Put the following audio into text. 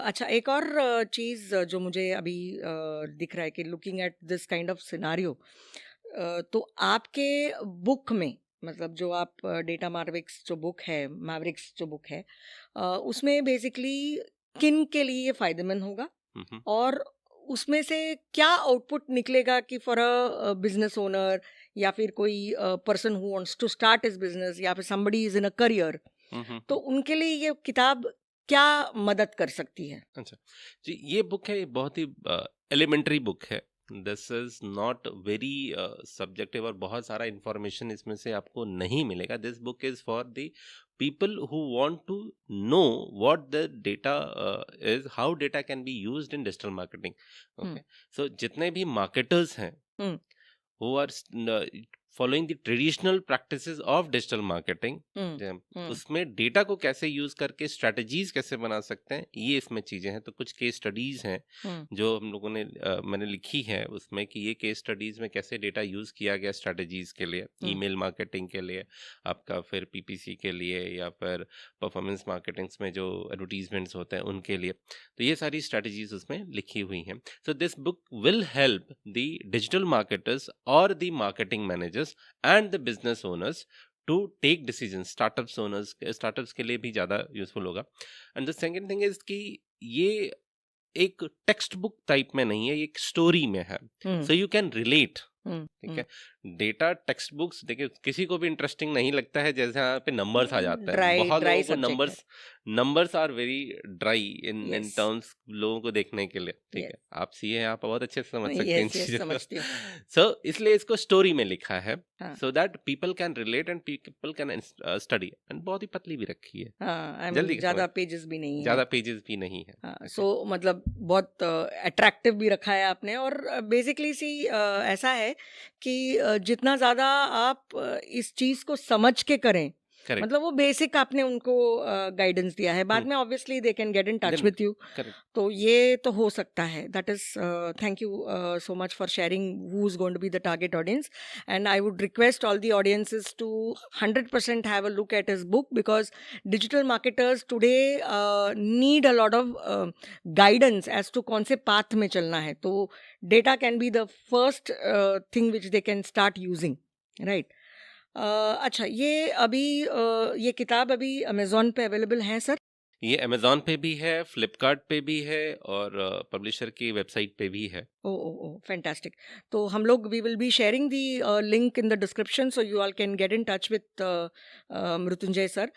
अच्छा, एक और चीज़ जो मुझे अभी दिख रहा है कि looking at this kind of scenario, तो आपके बुक में, मतलब जो आप डेटा मैवरिक्स जो बुक है, उसमें बेसिकली किन के लिए ये फायदेमंद होगा, हम्म। और उसमें से क्या आउटपुट निकलेगा कि फॉर अ बिजनेस ओनर, या फिर कोई person who wants to start his business, या फिर somebody is in a career, तो हम्म। उनके लिए ये किताब क्या मदद कर सकती है? अच्छा जी, ये बुक है, ये बहुत ही एलिमेंट्री बुक है। This is not very subjective और बहुत सारा इंफॉर्मेशन इसमें से आपको नहीं मिलेगा। This book is for the people who want to know what the data is, how data can be used in digital marketing. Hmm, okay, so जितने भी मार्केटर्स हैं हुँ, who are following the traditional practices of digital marketing, हुँ, हुँ, उसमें data को कैसे use करके strategies कैसे बना सकते हैं, ये इसमें चीजें हैं। तो कुछ केस स्टडीज हैं हुँ, जो हम लोगों ने मैंने लिखी है उसमें, कि ये केस स्टडीज में कैसे डेटा यूज किया गया स्ट्रेटजीज के लिए, हुँ, ईमेल मार्केटिंग के लिए आपका, फिर पीपीसी के लिए, या फिर परफॉर्मेंस मार्केटिंग्स में जो एडवर्टीजमेंट्स होते हैं उनके लिए। तो ये सारी स्ट्रेटजीज उसमें लिखी हुई हैं। So this book will help the digital marketers or the marketing managers and the business owners to take decisions. Startups के लिए भी ज़्यादा यूजफुल होगा। And the second thing is कि ये एक टेक्स्ट बुक टाइप में नहीं है, ये एक स्टोरी में है। हुँ, सो यू कैन रिलेट। हुँ, ठीक हुँ। है, डेटा टेक्स्ट बुक्स देखिए किसी को भी इंटरेस्टिंग नहीं लगता है, जैसे यहाँ पे नंबर्स आ जाता है। ड्राई बहुत ड्राई लोगों को सब्जेक्ट है। Numbers are very dry in yes, terms, लोगों को देखने के लिए। ठीक है, यस, आप सीए हैं, आप बहुत अच्छे से समझ सकते हैं इन यस, यस, चीजों को। समझती हूँ। सो इसलिए इसको स्टोरी में लिखा है, हाँ, so that people can relate and people can study. And बहुत ही पतली भी रखी है, हाँ, आई जल्दी मीन के समझ, ज़्यादा पेजेस भी नहीं है। ज्यादा पेजेस भी नहीं है। हाँ, ओके। सो मतलब बहुत अट्रैक्टिव भी रखा है आपने, और बेसिकली ऐसा है कि जितना ज़्यादा आप इस चीज़ को समझ के करें, करेक्ट। मतलब वो बेसिक आपने उनको गाइडेंस दिया है, बाद में obviously they can get in touch then with you. Correct. तो ये तो हो सकता है, that is, thank you so much for sharing who is going to be the target audience, and I would request all the audiences to 100% have a look at his book, because digital marketers today need a lot of guidance as to कौन से path में चलना है, तो data can be the first thing which they can start using, right? अच्छा, ये किताब अभी अमेजोन पे अवेलेबल है सर? ये अमेज़न पे भी है, फ्लिपकार्ट पे भी है, और पब्लिशर की वेबसाइट पे भी है। Oh oh oh fantastic. तो हम लोग we will be sharing the link in the description, so you all can get in touch with Mrityunjay sir.